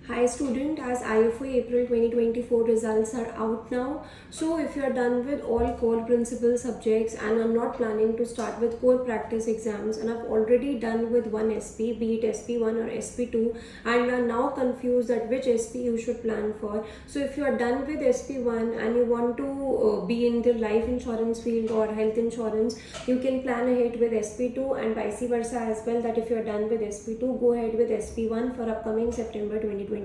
Hi student, as IFA April 2024 results are out now. So if you are done with all core principal subjects and I'm not planning to start with core practice exams and I've already done with one SP, be it SP1 or SP2, and are now confused at which SP you should plan for. So if you are done with SP1 and you want to be in the life insurance field or health insurance, you can plan ahead with SP2 and vice versa as well, that if you are done with SP2, go ahead with SP1 for upcoming September 2024.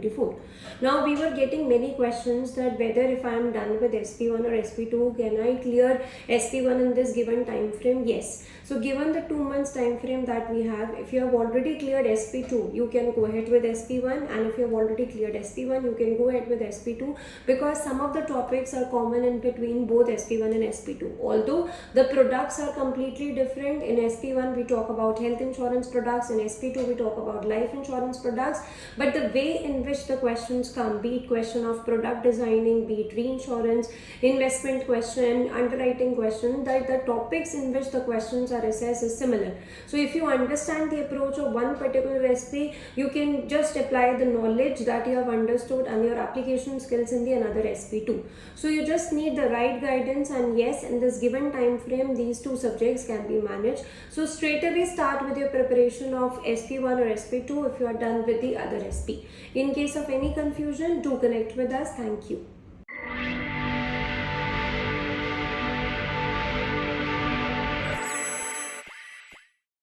Now we were getting many questions that whether if I am done with SP1 or SP2, can I clear SP1 in this given time frame? Yes. So given the 2 months time frame that we have, if you have already cleared SP2, you can go ahead with SP1, and if you have already cleared SP1, you can go ahead with SP2, because some of the topics are common in between both SP1 and SP2. Although the products are completely different, in SP1 we talk about health insurance products, in SP2 we talk about life insurance products, but the way in which the questions come, be it question of product designing, be it reinsurance, investment question, underwriting question, that the topics in which the questions are assessed is similar. So if you understand the approach of one particular SP, you can just apply the knowledge that you have understood and your application skills in the another SP2. So you just need the right guidance, and yes, in this given time frame these two subjects can be managed. So straight away start with your preparation of SP1 or SP2 if you are done with the other SP. In case of any confusion, do connect with us. Thank you.